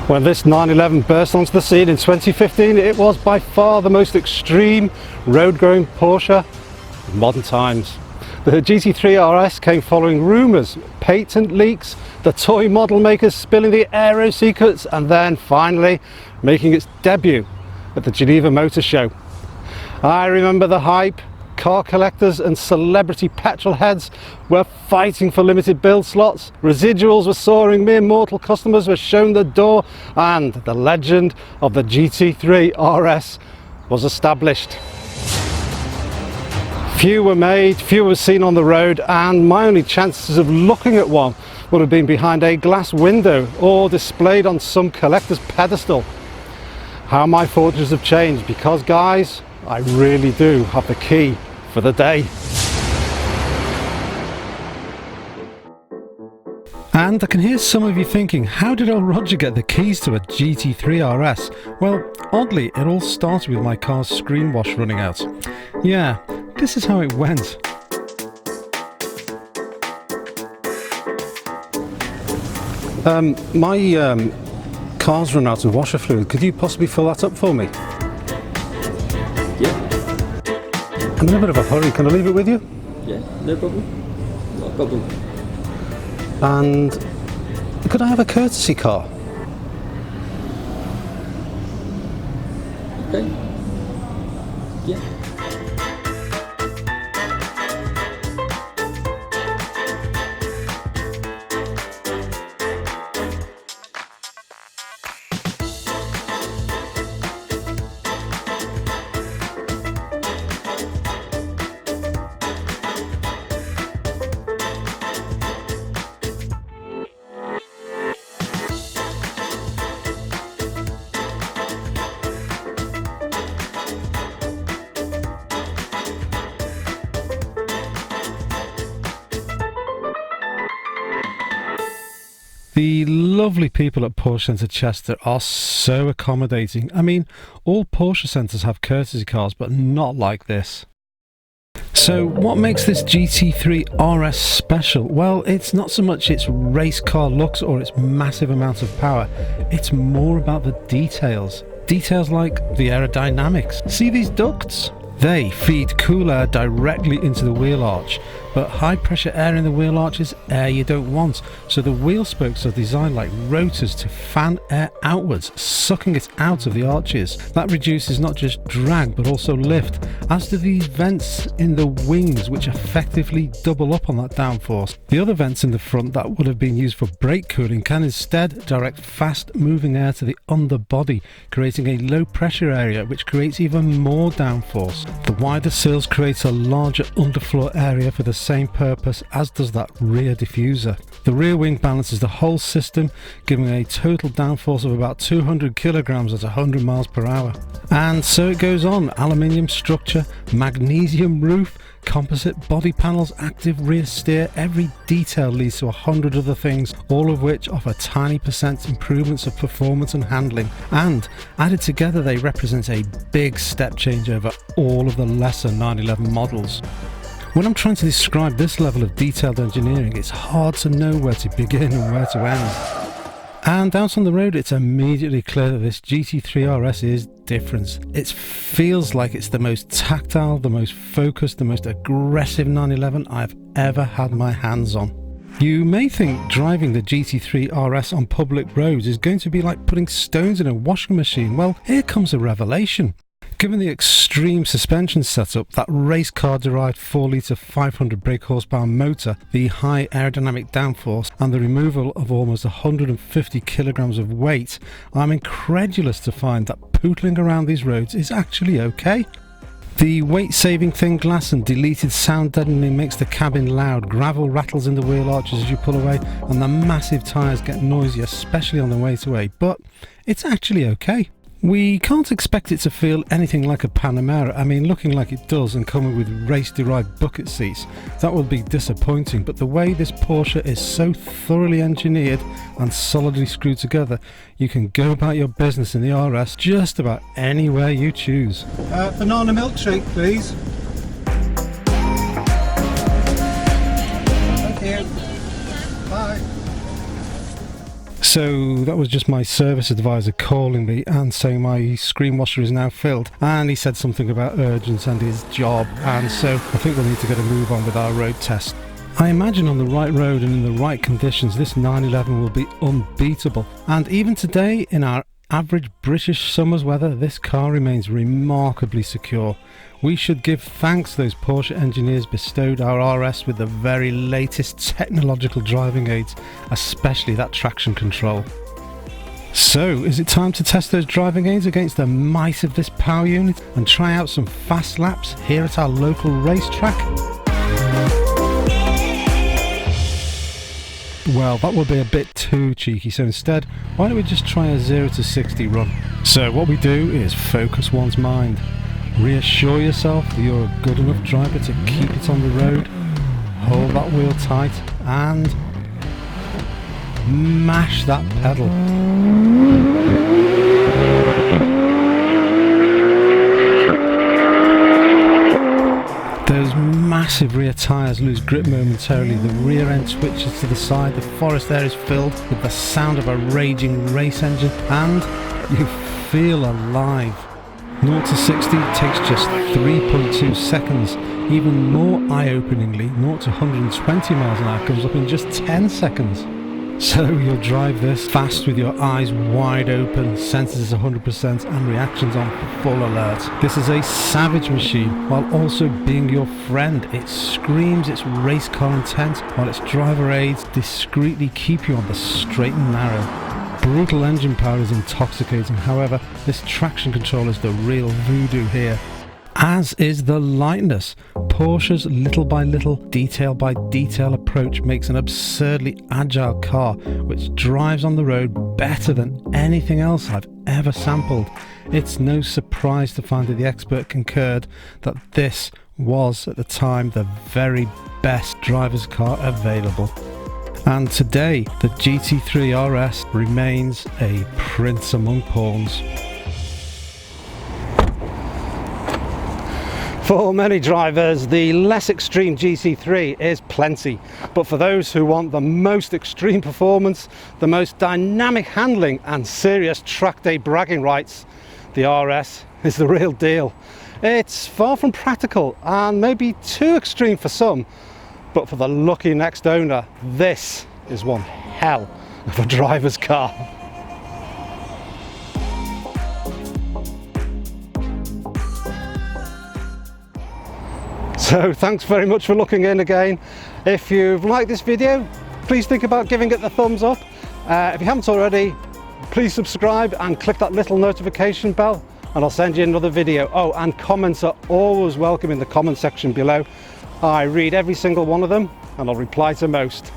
When this 911 burst onto the scene in 2015, it was by far the most extreme road-going Porsche of modern times. The GT3RS came following rumours, patent leaks, the toy model makers spilling the aero secrets, and then finally making its debut at the Geneva Motor Show. I remember the hype. Car collectors and celebrity petrol heads were fighting for limited build slots, residuals were soaring, mere mortal customers were shown the door, and the legend of the GT3RS was established. Few were made, few were seen on the road, and my only chances of looking at one would have been behind a glass window or displayed on some collector's pedestal. How my fortunes have changed, because guys, I really do have the key for the day. And I can hear some of you thinking, how did old Roger get the keys to a GT3RS? Well, oddly, it all started with my car's screen wash running out. Yeah, this is how it went. My car's run out of washer fluid. Could you possibly fill that up for me? Yeah. I'm in a bit of a hurry. Can I leave it with you? Yeah, no problem. Not a problem. And could I have a courtesy car? Okay. Yeah. The lovely people at Porsche Centre Chester are so accommodating. I mean, all Porsche centres have courtesy cars, but not like this. So what makes this GT3RS special? Well, it's not so much its race car looks or its massive amount of power. It's more about the details. Details like the aerodynamics. See these ducts? They feed cool air directly into the wheel arch, but high pressure air in the wheel arch is air you don't want, so the wheel spokes are designed like rotors to fan air outwards, sucking it out of the arches. That reduces not just drag but also lift, as do these vents in the wings, which effectively double up on that downforce. The other vents in the front that would have been used for brake cooling can instead direct fast moving air to the underbody, creating a low pressure area which creates even more downforce. The wider sills create a larger underfloor area for the same purpose, as does that rear diffuser. The rear wing balances the whole system, giving a total downforce of about 200 kilograms at 100 miles per hour. And so it goes on. Aluminium structure, magnesium roof, composite body panels, active rear steer, every detail leads to 100 other things, all of which offer tiny percent improvements of performance and handling, and added together they represent a big step change over all of the lesser 911 models. When I'm trying to describe this level of detailed engineering, it's hard to know where to begin and where to end. And out on the road, it's immediately clear that this GT3RS is different. It feels like it's the most tactile, the most focused, the most aggressive 911 I've ever had my hands on. You may think driving the GT3RS on public roads is going to be like putting stones in a washing machine. Well, here comes a revelation. Given the extreme suspension setup, that race car derived 4-litre 500 brake horsepower motor, the high aerodynamic downforce, and the removal of almost 150 kilograms of weight, I'm incredulous to find that pootling around these roads is actually okay. The weight-saving thin glass and deleted sound deadening makes the cabin loud, gravel rattles in the wheel arches as you pull away, and the massive tyres get noisy, especially on the way to A, but it's actually okay. We can't expect it to feel anything like a Panamera. I mean, looking like it does and coming with race-derived bucket seats, that would be disappointing, but the way this Porsche is so thoroughly engineered and solidly screwed together, you can go about your business in the RS just about anywhere you choose. Banana milkshake, please. Thank you. Bye. So that was just my service advisor calling me and saying my screen washer is now filled, and he said something about urgent and his job, and so I think we'll need to get a move on with our road test. I imagine on the right road and in the right conditions this 911 will be unbeatable, and even today in our average British summer's weather this car remains remarkably secure. We should give thanks those Porsche engineers bestowed our RS with the very latest technological driving aids, especially that traction control. So, is it time to test those driving aids against the might of this power unit and try out some fast laps here at our local racetrack? Well, that would be a bit too cheeky, so instead, why don't we just try a 0 to 60 run? So what we do is focus one's mind. Reassure yourself that you're a good enough driver to keep it on the road. Hold that wheel tight and mash that pedal. Those massive rear tyres lose grip momentarily, the rear end switches to the side, the forest air is filled with the sound of a raging race engine, and you feel alive. 0 to 60 takes just 3.2 seconds. Even more eye-openingly, 0 to 120 miles an hour comes up in just 10 seconds. So you'll drive this fast with your eyes wide open, sensors 100% and reactions on full alert. This is a savage machine while also being your friend. It screams its race car intent while its driver aids discreetly keep you on the straight and narrow. Brutal engine power is intoxicating, however, this traction control is the real voodoo here. As is the lightness. Porsche's little by little, detail by detail approach makes an absurdly agile car which drives on the road better than anything else I've ever sampled. It's no surprise to find that the expert concurred that this was at the time the very best driver's car available. And today the GT3RS remains a prince among pawns. For many drivers, the less extreme GT3 is plenty, but for those who want the most extreme performance, the most dynamic handling and serious track day bragging rights, the RS is the real deal. It's far from practical and maybe too extreme for some, but for the lucky next owner, this is one hell of a driver's car. So thanks very much for looking in again. If you've liked this video, please think about giving it the thumbs up. If you haven't already, please subscribe and click that little notification bell and I'll send you another video. Oh, and comments are always welcome in the comment section below. I read every single one of them and I'll reply to most.